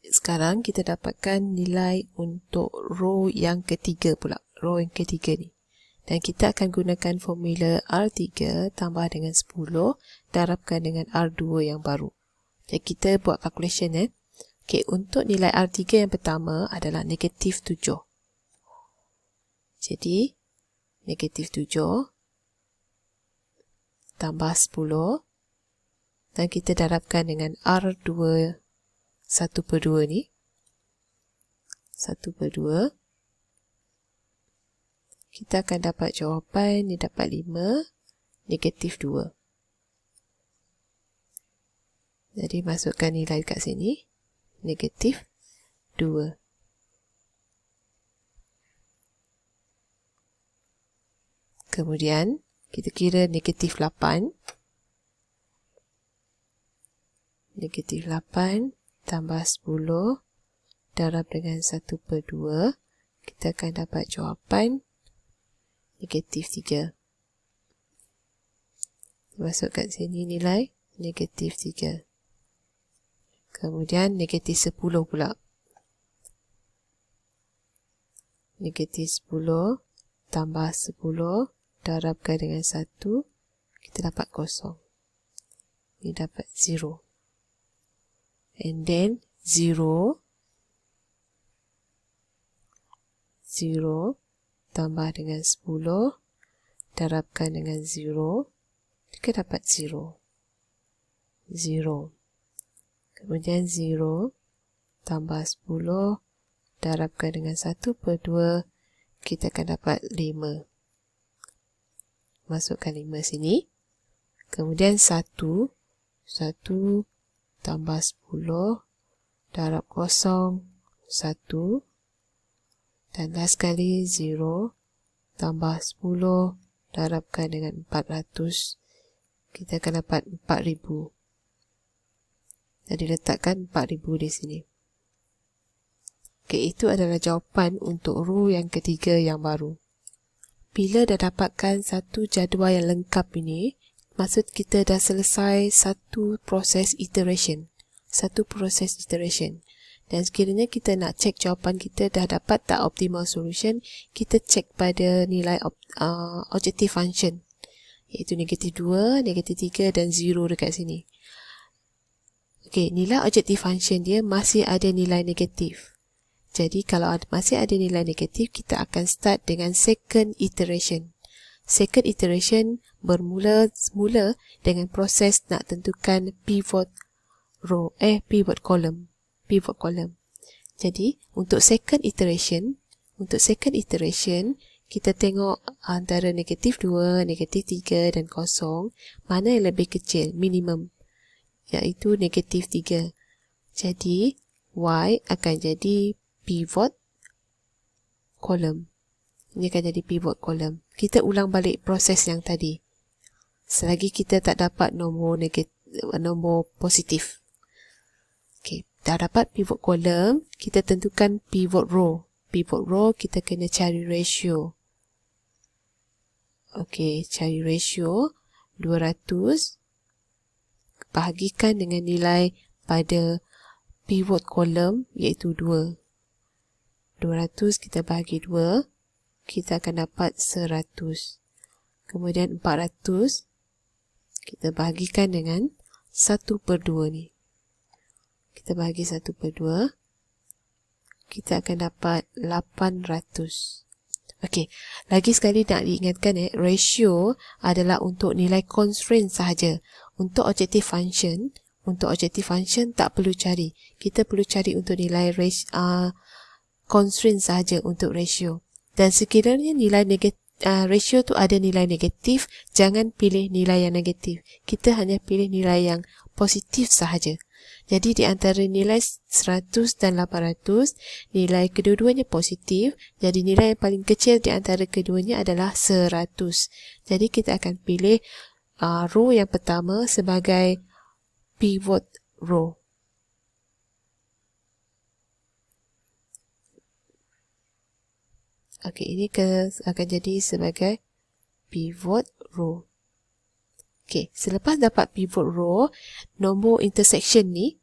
sekarang kita dapatkan nilai untuk row yang ketiga pula. Row yang ketiga ni. Dan kita akan gunakan formula R3 tambah dengan 10 darabkan dengan R2 yang baru. Jadi kita buat calculation Okey, untuk nilai R3 yang pertama adalah negatif 7. Jadi, negatif 7 tambah 10 dan kita darabkan dengan R2 1/2 ni. 1/2. Kita akan dapat jawapan ni dapat 5, negatif 2. Jadi masukkan nilai kat sini. Negatif 2. Kemudian, kita kira negatif 8. Negatif 8 tambah 10 darab dengan 1/2. Kita akan dapat jawapan negatif 3. Masukkan sini nilai negatif 3. Kemudian negatif 10 pula. Negatif 10 tambah 10 darabkan dengan 1. Kita dapat kosong. Ini dapat 0. And then 0 tambah dengan 10 darabkan dengan 0. Kita dapat 0. 0. Kemudian 0 tambah 10 darabkan dengan 1/2. Kita akan dapat 5. Masukkan 5 sini. Kemudian 1 tambah 10 darab kosong 1. Dan last kali 0 tambah 10 darabkan dengan 400. Kita akan dapat 4000. Jadi letakkan 4000 di sini. Okey, itu adalah jawapan untuk row yang ketiga yang baru. Bila dah dapatkan satu jadual yang lengkap ini, maksud kita dah selesai satu proses iteration. Dan sekiranya kita nak cek jawapan kita dah dapat tak optimal solution, kita cek pada nilai objective function. Iaitu negatif 2, negatif 3 dan 0 dekat sini. Okey, nilai objective function dia masih ada nilai negatif. Jadi kalau masih ada nilai negatif, kita akan start dengan second iteration. Second iteration bermula dengan proses nak tentukan pivot column. Jadi untuk second iteration, kita tengok antara negatif 2, negatif 3 dan kosong, mana yang lebih kecil, minimum, iaitu negatif 3. Jadi, Y akan jadi pivot column. Ini akan jadi pivot column. Kita ulang balik proses yang tadi. Selagi kita tak dapat nombor positif. Okey, dah dapat pivot column, kita tentukan pivot row. Pivot row kita kena cari ratio. Okey, cari ratio 200 bahagikan dengan nilai pada pivot column iaitu 2. 200 kita bahagi 2, kita akan dapat 100. Kemudian 400 kita bahagikan dengan 1/2 ni. Kita bahagi 1/2, kita akan dapat 800. Okey, lagi sekali nak diingatkan ratio adalah untuk nilai constraint sahaja. Untuk objective function tak perlu cari. Kita perlu cari untuk nilai constraint sahaja untuk ratio. Dan sekiranya nilai ratio tu ada nilai negatif, jangan pilih nilai yang negatif. Kita hanya pilih nilai yang positif sahaja. Jadi di antara nilai 100 dan 800, nilai kedua-duanya positif. Jadi nilai yang paling kecil di antara keduanya adalah 100. Jadi kita akan pilih row yang pertama sebagai pivot row. Okey, ini akan jadi sebagai pivot row. Okey, selepas dapat pivot row, nombor intersection ni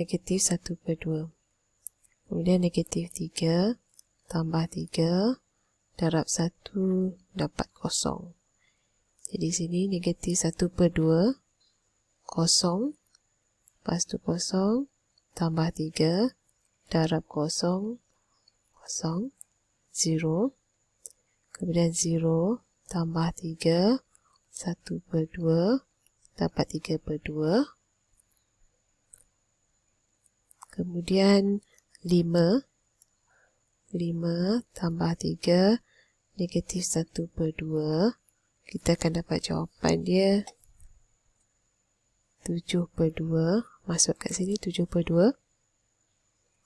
negatif 1/2. Kemudian negatif 3 tambah 3 darab 1 dapat 0. Jadi sini negatif 1/2 kosong, lepas tu 0 tambah 3 darab 0 0 0. Kemudian 0 tambah 3 1/2 dapat 3/2. Kemudian 5 tambah 3 negatif 1/2. Kita akan dapat jawapan dia 7/2. Masuk kat sini 7/2.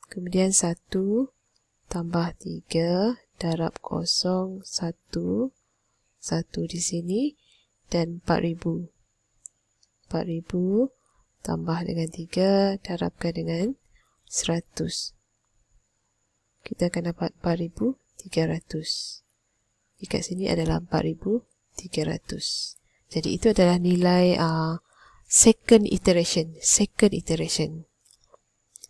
Kemudian 1 tambah 3 darab 0 1 1 di sini dan 4000. 4000 tambah dengan 3 darabkan dengan 100. Kita akan dapat 4300. Di sini adalah 4300. Jadi itu adalah nilai second iteration.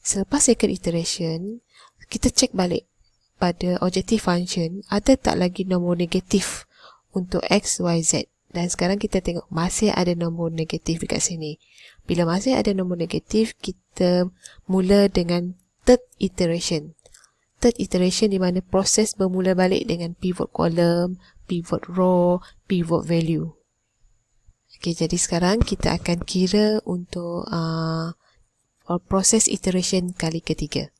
Selepas second iteration, kita cek balik pada objective function ada tak lagi nombor negatif untuk x, y, z. Dan sekarang kita tengok masih ada nombor negatif dekat sini. Bila masih ada nombor negatif, kita mula dengan third iteration. Third iteration di mana proses bermula balik dengan pivot column, pivot row, pivot value. Okey, jadi sekarang kita akan kira untuk proses iteration kali ketiga.